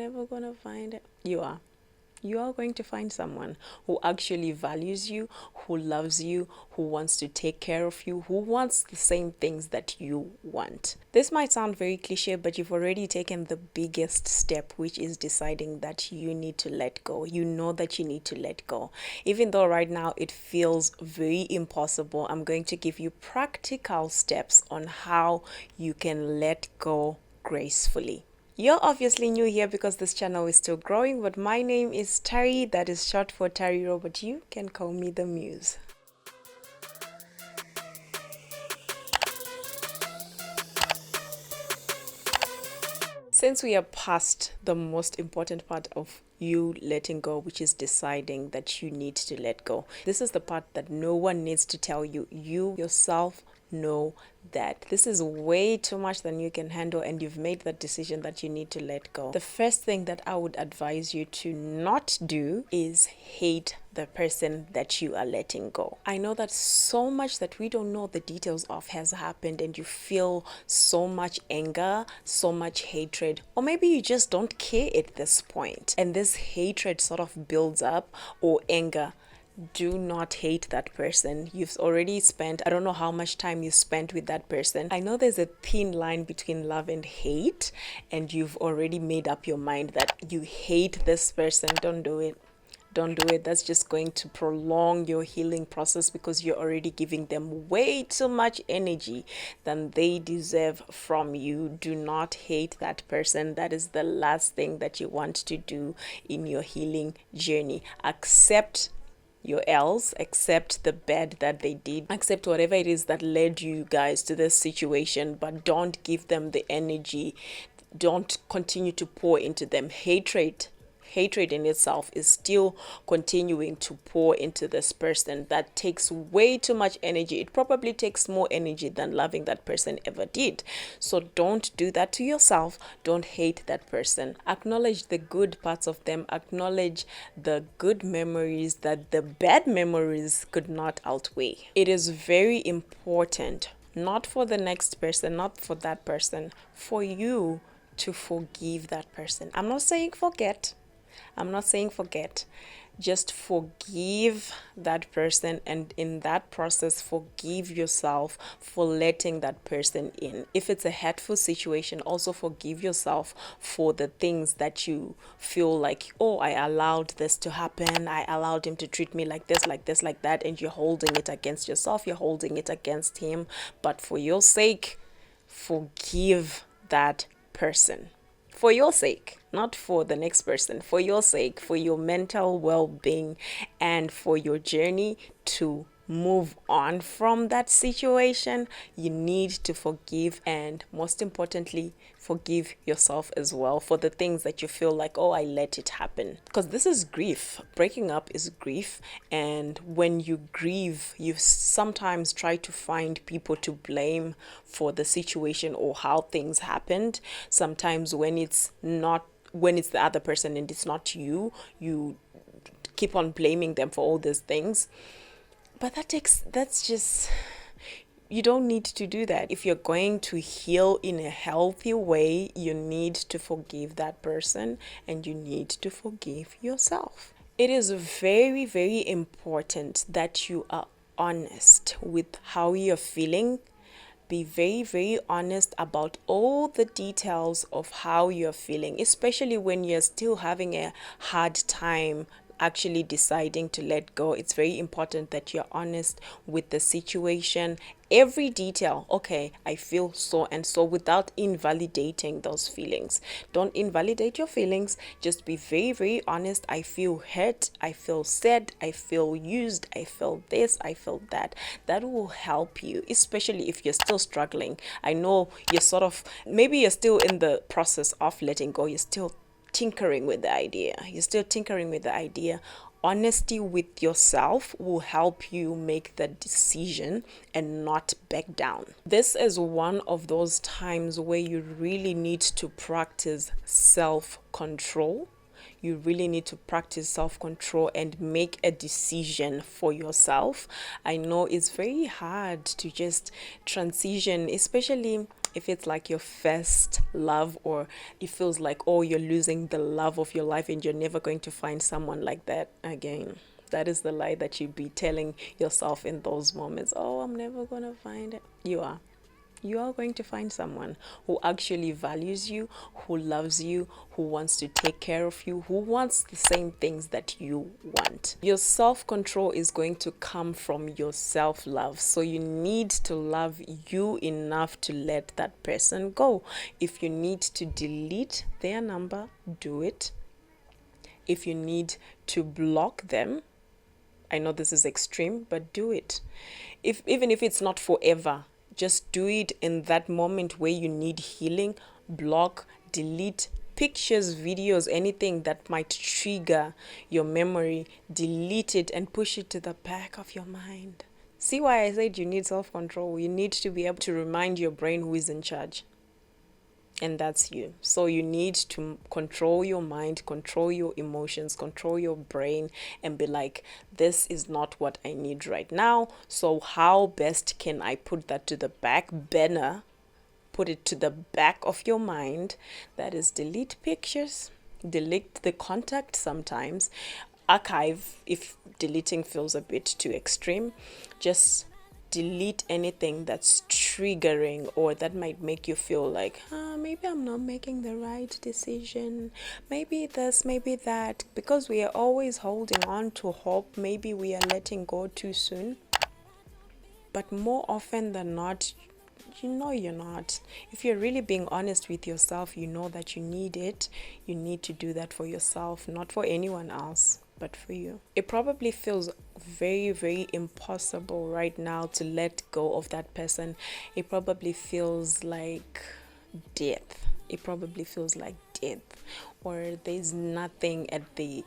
never gonna find it. You are going to find someone who actually values you, who loves you, who wants to take care of you, who wants the same things that you want. This might sound very cliche, but you've already taken the biggest step, which is deciding that you need to let go. You know that you need to let go. Even though right now it feels very impossible, I'm going to give you practical steps on how you can let go gracefully. You're obviously new here because this channel is still growing, but my name is Tari, that is short for Tariro, but you can call me the Muse. Since we are past the most important part of you letting go, which is deciding that you need to let go, this is the part that no one needs to tell you. You yourself know that this is way too much than you can handle, and you've made that decision that you need to let go. The first thing that I would advise you to not do is hate the person that you are letting go. I know that so much that we don't know the details of has happened, and you feel so much anger, so much hatred, or maybe you just don't care at this point, and this hatred sort of builds up, or anger. Do not hate that person. You've already spent, I don't know how much time you spent with that person. I know there's a thin line between love and hate, and you've already made up your mind that you hate this person. Don't do it. Don't do it. That's just going to prolong your healing process, because you're already giving them way too much energy than they deserve from you. Do not hate that person. That is the last thing that you want to do in your healing journey. Accept your else, accept the bad that they did, accept whatever it is that led you guys to this situation, but don't give them the energy. Don't continue to pour into them. Hatred in itself is still continuing to pour into this person. That takes way too much energy. It probably takes more energy than loving that person ever did. So don't do that to yourself. Don't hate that person. Acknowledge the good parts of them. Acknowledge the good memories that the bad memories could not outweigh. It is very important, not for the next person, not for that person, for you to forgive that person. I'm not saying forget. Just forgive that person, and in that process forgive yourself for letting that person in. If it's a hurtful situation, also forgive yourself for the things that you feel like, oh, I allowed this to happen, I allowed him to treat me like this, like that, and you're holding it against yourself, you're holding it against him. But for your sake, forgive that person. For your sake, not for the next person, for your sake, for your mental well-being, and for your journey to move on from that situation, you need to forgive, and most importantly, forgive yourself as well for the things that you feel like, oh, I let it happen. Because this is grief. Breaking up is grief, and when you grieve, you sometimes try to find people to blame for the situation or how things happened. Sometimes when it's the other person and it's not you, you keep on blaming them for all these things. But that's just, you don't need to do that. If you're going to heal in a healthy way, you need to forgive that person, and you need to forgive yourself. It is very, very important that you are honest with how you're feeling. Be very, very honest about all the details of how you're feeling, especially when you're still having a hard time actually deciding to let go. It's very important that you're honest with the situation, every detail. Okay, I feel so and so, without invalidating those feelings. Don't invalidate your feelings. Just be very, very honest. I feel hurt, I feel sad, I feel used, I feel this, I feel that. That will help you, especially if you're still struggling. I know maybe you're still in the process of letting go. You're still tinkering with the idea. Honesty with yourself will help you make the decision and not back down. This is one of those times where you really need to practice self-control. You really need to practice self-control and make a decision for yourself. I know it's very hard to just transition, especially if it's like your first love, or it feels like, oh, you're losing the love of your life and you're never going to find someone like that again. That is the lie that you be telling yourself in those moments. Oh, I'm never gonna find it. You are going to find someone who actually values you, who loves you, who wants to take care of you, who wants the same things that you want. Your self-control is going to come from your self-love. So you need to love you enough to let that person go. If you need to delete their number, do it. If you need to block them, I know this is extreme, but do it. Even if it's not forever, just do it in that moment where you need healing. Block, delete pictures, videos, anything that might trigger your memory. Delete it and push it to the back of your mind. See why I said you need self-control? You need to be able to remind your brain who is in charge. And that's you. So you need to control your mind, control your emotions, control your brain, and be like, this is not what I need right now. So how best can I put that to the back burner? Put it to the back of your mind. That is, delete pictures, delete the contact sometimes, archive if deleting feels a bit too extreme. Just delete anything that's triggering or that might make you feel like, maybe I'm not making the right decision, maybe this, maybe that, because we are always holding on to hope. Maybe we are letting go too soon, but more often than not, you know you're not. If you're really being honest with yourself, you know that you need it. You need to do that for yourself, not for anyone else, but for you. It probably feels very, very impossible right now to let go of that person. It probably feels like death. It probably feels like death. Or there's nothing at the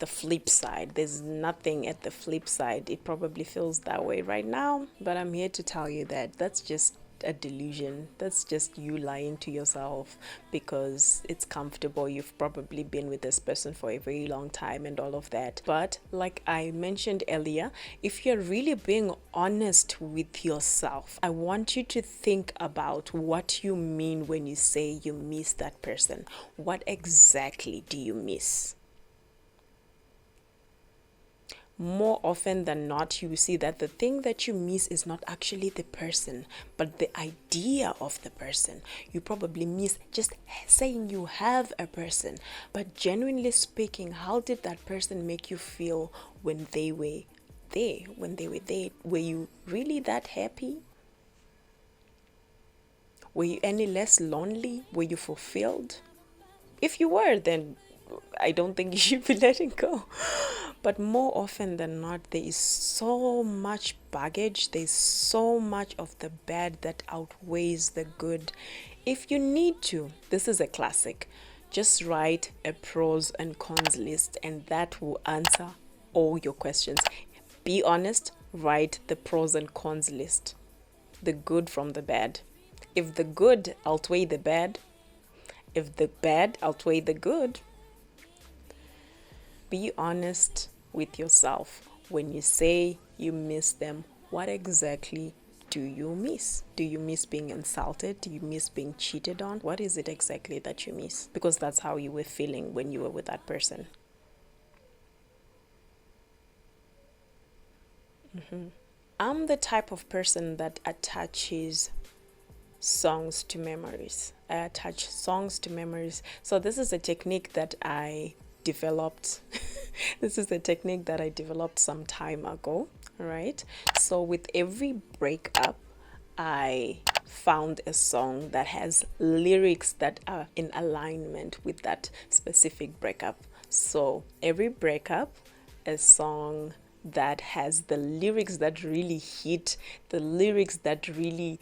flip side. There's nothing at the flip side. It probably feels that way right now, but I'm here to tell you that that's just a delusion. That's just you lying to yourself because it's comfortable. You've probably been with this person for a very long time and all of that. But like I mentioned earlier, if you're really being honest with yourself, I want you to think about what you mean when you say you miss that person. What exactly do you miss? More often than not, you see that the thing that you miss is not actually the person, but the idea of the person. You probably miss just saying you have a person, but genuinely speaking, how did that person make you feel when they were there? When they were there, were you really that happy? Were you any less lonely? Were you fulfilled? If you were, then I don't think you should be letting go. But more often than not, there is so much baggage. There's so much of the bad that outweighs the good. If you need to, this is a classic. Just write a pros and cons list, and that will answer all your questions. Be honest, write the pros and cons list. The good from the bad. If the good outweigh the bad, if the bad outweigh the good, be honest with yourself. When you say you miss them, what exactly do you miss? Do you miss being insulted? Do you miss being cheated on? What is it exactly that you miss? Because that's how you were feeling when you were with that person. I'm the type of person that attaches songs to memories. I attach songs to memories. So this is a technique that I developed. This is a technique that I developed some time ago, right? So with every breakup, I found a song that has lyrics that are in alignment with that specific breakup. So every breakup, a song that has the lyrics that really hit, the lyrics that really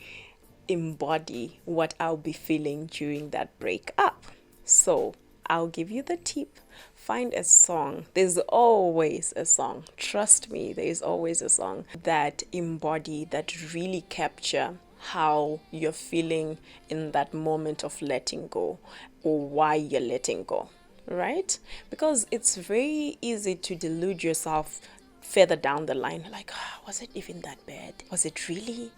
embody what I'll be feeling during that breakup. So I'll give you the tip. Find a song. There's always a song. Trust me, there is always a song that embody, that really capture how you're feeling in that moment of letting go or why you're letting go, right? Because it's very easy to delude yourself further down the line, like, "Ah, was it even that bad? Was it really?"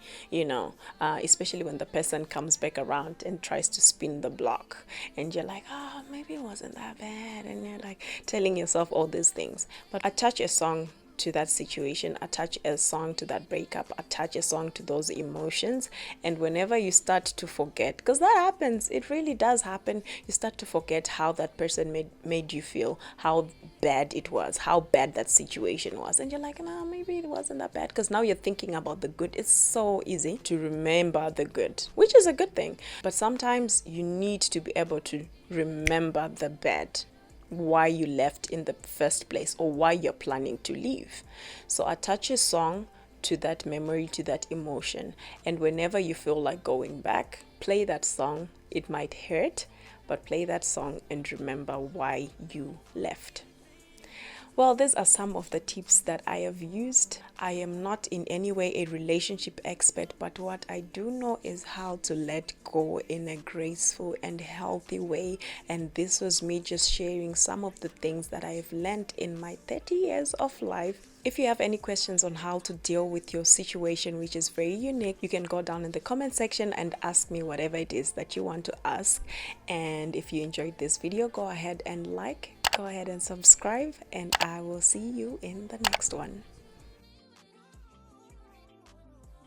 Especially when the person comes back around and tries to spin the block, and you're like, "Oh, maybe it wasn't that bad," and you're like telling yourself all these things. But attach a song to that situation, attach a song to that breakup, attach a song to those emotions. And whenever you start to forget, because that happens, it really does happen, you start to forget how that person made you feel, how bad it was, how bad that situation was, and you're like, "No, maybe it wasn't that bad," because now you're thinking about the good. It's so easy to remember the good, which is a good thing, but sometimes you need to be able to remember the bad, why you left in the first place, or why you're planning to leave. So attach a song to that memory, to that emotion, and whenever you feel like going back, play that song. It might hurt, but play that song and remember why you left. Well, these are some of the tips that I have used. I am not in any way a relationship expert, but what I do know is how to let go in a graceful and healthy way. And this was me just sharing some of the things that I have learned in my 30 years of life. If you have any questions on how to deal with your situation, which is very unique, you can go down in the comment section and ask me whatever it is that you want to ask. And if you enjoyed this video, go ahead and like, go ahead and subscribe, and I will see you in the next one.